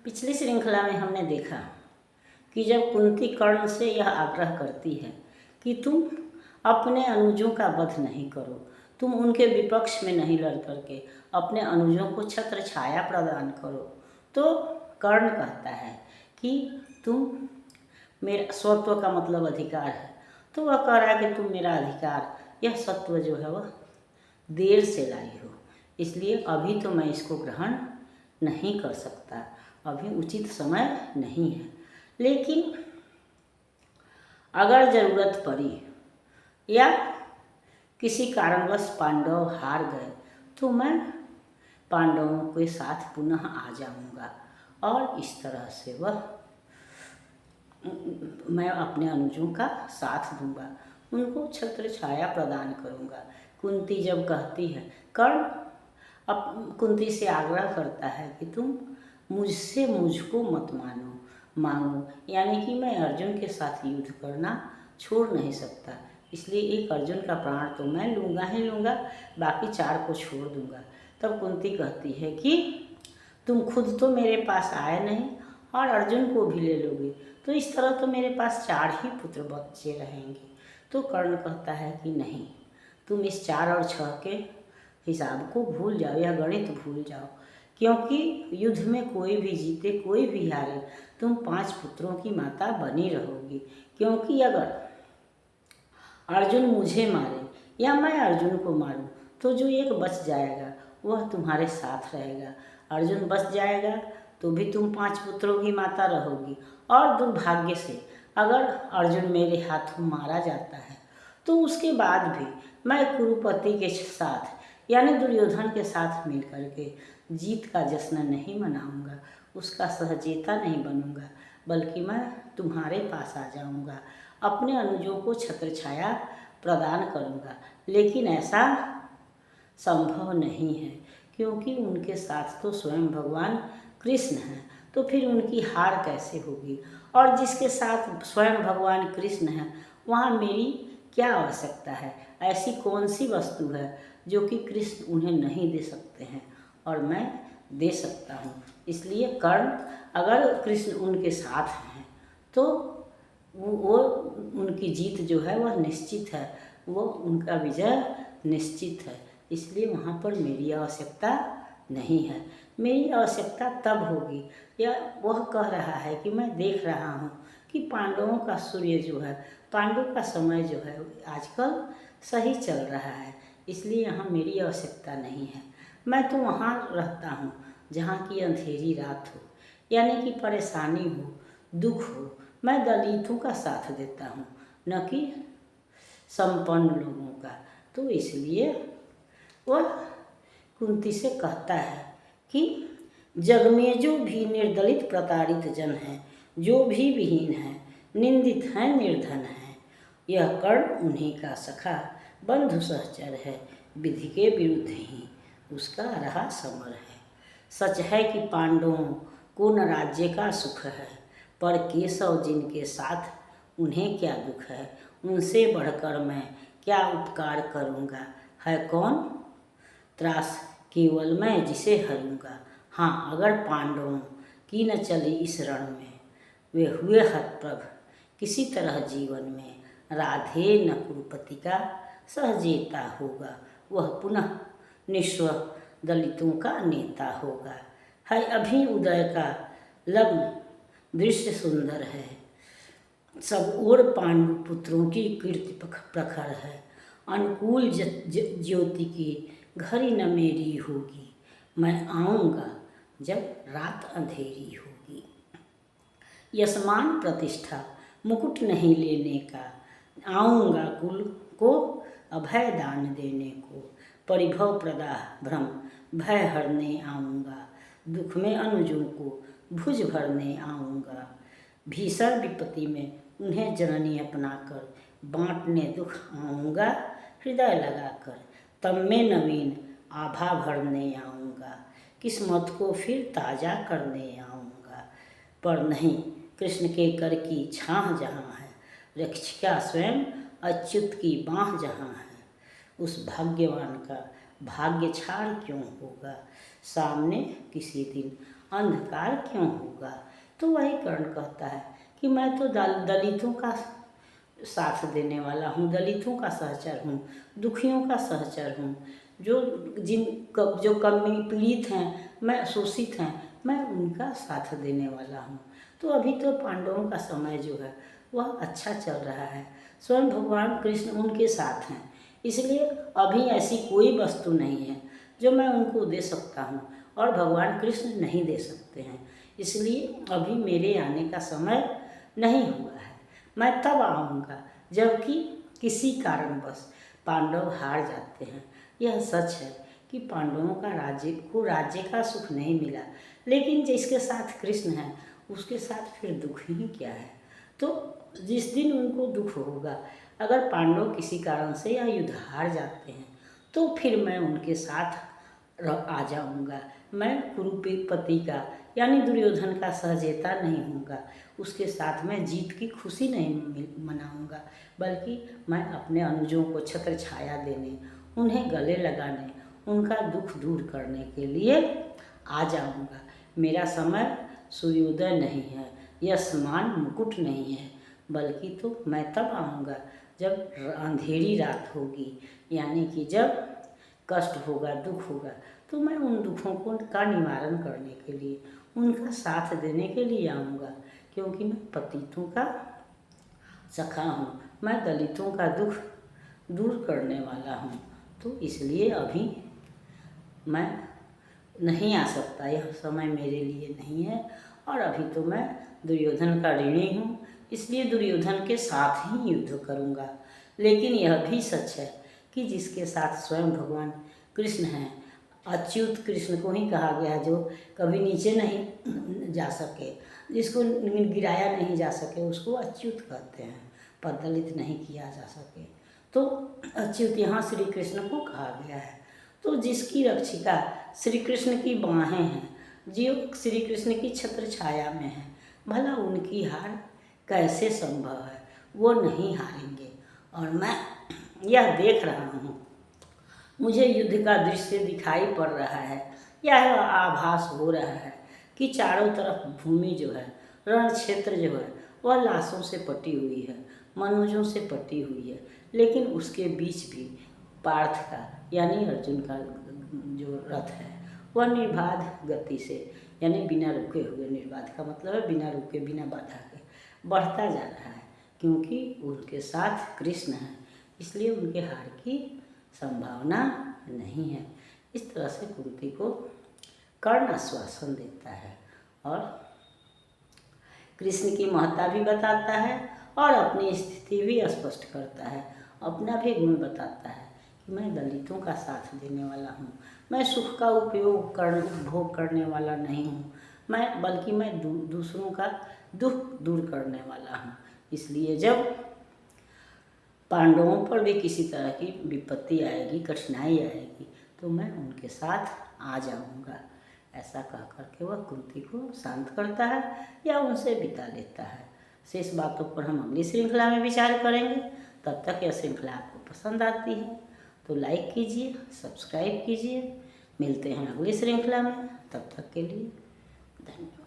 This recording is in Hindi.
पिछली श्रृंखला में हमने देखा कि जब कुंती कर्ण से यह आग्रह करती है कि तुम अपने अनुजों का वध नहीं करो, तुम उनके विपक्ष में नहीं लड़ करके अपने अनुजों को छत्र छाया प्रदान करो, तो कर्ण कहता है कि तुम मेरा स्वत्व का मतलब अधिकार है। तो वह कह रहा है कि तुम मेरा अधिकार, यह सत्व जो है वह देर से लाई हो, इसलिए अभी तो मैं इसको ग्रहण नहीं कर सकता, अभी उचित समय नहीं है। लेकिन अगर ज़रूरत पड़ी या किसी कारणवश पांडव हार गए तो मैं पांडवों के साथ पुनः आ जाऊंगा और इस तरह से मैं अपने अनुजों का साथ दूंगा, उनको छत्र छाया प्रदान करूंगा। कुंती जब कहती है, कर्ण अब कुंती से आग्रह करता है कि तुम मुझसे मुझको मत मांगो, यानी कि मैं अर्जुन के साथ युद्ध करना छोड़ नहीं सकता, इसलिए एक अर्जुन का प्राण तो मैं लूँगा ही लूँगा, बाकी 4 को छोड़ दूँगा। तब कुंती कहती है कि तुम खुद तो मेरे पास आए नहीं और अर्जुन को भी ले लोगे, तो इस तरह तो मेरे पास 4 ही पुत्र बच्चे रहेंगे। तो कर्ण कहता है कि नहीं, तुम इस 4 और 6 के हिसाब को भूल जाओ, यह गणित भूल जाओ, क्योंकि युद्ध में कोई भी जीते कोई भी हारे, तुम 5 पुत्रों की माता बनी रहोगी। क्योंकि अगर अर्जुन मुझे मारे या मैं अर्जुन को मारूं तो जो एक बच जाएगा वह तुम्हारे साथ रहेगा। अर्जुन बच जाएगा तो भी तुम 5 पुत्रों की माता रहोगी, और दुर्भाग्य से अगर अर्जुन मेरे हाथों मारा जाता है तो उसके बाद भी मैं कुरुपति के साथ यानी दुर्योधन के साथ मिलकर के जीत का जश्न नहीं मनाऊंगा, उसका सहजेता नहीं बनूंगा, बल्कि मैं तुम्हारे पास आ जाऊंगा, अपने अनुजों को छत्र छाया प्रदान करूंगा। लेकिन ऐसा संभव नहीं है, क्योंकि उनके साथ तो स्वयं भगवान कृष्ण हैं, तो फिर उनकी हार कैसे होगी। और जिसके साथ स्वयं भगवान कृष्ण हैं वहाँ मेरी क्या आवश्यकता है। ऐसी कौन सी वस्तु है जो कि कृष्ण उन्हें नहीं दे सकते हैं और मैं दे सकता हूँ। इसलिए कर्ण, अगर कृष्ण उनके साथ हैं तो वो उनकी जीत जो है वह निश्चित है, वो उनका विजय निश्चित है, इसलिए वहाँ पर मेरी आवश्यकता नहीं है। मेरी आवश्यकता तब होगी, या वह कह रहा है कि मैं देख रहा हूँ कि पांडवों का सूर्य जो है, पांडव का समय जो है आजकल सही चल रहा है, इसलिए यहाँ मेरी आवश्यकता नहीं है। मैं तो वहाँ रहता हूँ जहाँ की अंधेरी रात हो, यानी कि परेशानी हो, दुख हो, मैं दलितों का साथ देता हूँ, न कि संपन्न लोगों का। तो इसलिए वह कुंती से कहता है कि जग में जो भी निर्दलित प्रताड़ित जन हैं, जो भी विहीन हैं, निंदित हैं, निर्धन हैं, यह कर्ण उन्हीं का सखा बंधु सहचर है, विधि के विरुद्ध ही उसका रहा समर है। सच है कि पांडवों को न राज्य का सुख है, पर केशव जिनके साथ उन्हें क्या दुख है, उनसे बढ़कर मैं क्या उपकार करूँगा। है कौन त्रास केवल मैं जिसे हरूँगा। हाँ, अगर पांडवों की न चली इस रण में, वे हुए हतप्रभ किसी तरह जीवन में, राधे न कुरुपति का सहजेता होगा, वह पुनः निस्व दलितों का नेता होगा। है अभी उदय का लग्न दृश्य सुंदर है, सब ओर पांडु पुत्रों की कीर्ति प्रखर है, अनुकूल ज्योति की घड़ी न मेरी होगी, मैं आऊँगा जब रात अंधेरी होगी। यशमान प्रतिष्ठा मुकुट नहीं लेने का, आऊँगा कुल को अभय दान देने को, परिभव प्रदाह भ्रम भय हरने आऊँगा, दुख में अनुजों को भुज भरने आऊँगा, भीषण विपत्ति में उन्हें जननी अपनाकर, बांटने दुख आऊँगा हृदय लगाकर, तब में नवीन आभा भरने आऊँगा, किस्मत को फिर ताज़ा करने आऊँगा। पर नहीं, कृष्ण के कर की छाह जहाँ है, रक्षिका स्वयं अच्युत की बाँह जहाँ है, उस भाग्यवान का भाग्य छाड़ क्यों होगा। सामने किसी दिन अंधकार क्यों होगा। तो वही कर्ण कहता है कि मैं तो दलितों का साथ देने वाला हूँ, दलितों का सहचर हूँ, दुखियों का सहचर हूँ, जो कमी पीड़ित हैं, मैं शोषित हैं, मैं उनका साथ देने वाला हूँ। तो अभी तो पांडवों का समय जो है वह अच्छा चल रहा है, स्वयं भगवान कृष्ण उनके साथ हैं, इसलिए अभी ऐसी कोई वस्तु नहीं है जो मैं उनको दे सकता हूँ और भगवान कृष्ण नहीं दे सकते हैं, इसलिए अभी मेरे आने का समय नहीं हुआ है। मैं तब आऊँगा जबकि किसी कारणवश पांडव हार जाते हैं। यह सच है कि पांडवों का राज्य का सुख नहीं मिला, लेकिन जिसके साथ कृष्ण है उसके साथ फिर दुख ही क्या है। तो जिस दिन उनको दुख होगा, अगर पांडव किसी कारण से या युद्ध हार जाते हैं, तो फिर मैं उनके साथ आ जाऊँगा। मैं कुरुपति का यानी दुर्योधन का सहजेता नहीं होऊंगा, उसके साथ मैं जीत की खुशी नहीं मनाऊंगा, बल्कि मैं अपने अनुजों को छत्र छाया देने, उन्हें गले लगाने, उनका दुख दूर करने के लिए आ जाऊंगा। मेरा समय सूर्योदय नहीं है, यशमान मुकुट नहीं है, बल्कि तो मैं तब आऊँगा जब अंधेरी रात होगी, यानी कि जब कष्ट होगा, दुख होगा, तो मैं उन दुखों का निवारण करने के लिए, उनका साथ देने के लिए आऊँगा, क्योंकि मैं पतितों का सखा हूँ, मैं दलितों का दुख दूर करने वाला हूँ। तो इसलिए अभी मैं नहीं आ सकता, यह समय मेरे लिए नहीं है, और अभी तो मैं दुर्योधन का ऋणी हूँ, इसलिए दुर्योधन के साथ ही युद्ध करूँगा। लेकिन यह भी सच है कि जिसके साथ स्वयं भगवान कृष्ण हैं, अच्युत कृष्ण को ही कहा गया, जो कभी नीचे नहीं जा सके, जिसको गिराया नहीं जा सके, उसको अच्युत कहते हैं, पददलित नहीं किया जा सके, तो अच्युत यहाँ श्री कृष्ण को कहा गया है। तो जिसकी रक्षिका श्री कृष्ण की बाहें हैं, जो श्री कृष्ण की छत्र छाया में है, भला उनकी हार कैसे संभव है। वो नहीं हारेंगे, और मैं यह देख रहा हूँ, मुझे युद्ध का दृश्य दिखाई पड़ रहा है, यह आभास हो रहा है कि चारों तरफ भूमि जो है, रण क्षेत्र जो है, वह लाशों से पटी हुई है, मनुष्यों से पटी हुई है, लेकिन उसके बीच भी पार्थ का यानी अर्जुन का जो रथ है वह निर्बाध गति से, यानी बिना रुके हुए, निर्बाध का मतलब है बिना रुके, बिना बाधा के बढ़ता जा रहा है, क्योंकि उनके साथ कृष्ण है, इसलिए उनके हार की संभावना नहीं है। इस तरह से कुंती को कर्ण आश्वासन देता है और कृष्ण की महत्ता भी बताता है और अपनी स्थिति भी स्पष्ट करता है, अपना भी गुण बताता है कि मैं दलितों का साथ देने वाला हूँ, मैं सुख का उपभोग करने वाला नहीं हूँ, बल्कि मैं दूसरों का दुख दूर करने वाला हूँ। इसलिए जब पांडवों पर भी किसी तरह की विपत्ति आएगी, कठिनाई आएगी, तो मैं उनके साथ आ जाऊंगा। ऐसा कह करके वह कुंती को शांत करता है या उनसे बिता लेता है। शेष बातों पर हम अगली श्रृंखला में विचार करेंगे। तब तक यह श्रृंखला आपको पसंद आती है तो लाइक कीजिए, सब्सक्राइब कीजिए। मिलते हैं अगली श्रृंखला में, तब तक के लिए धन्यवाद।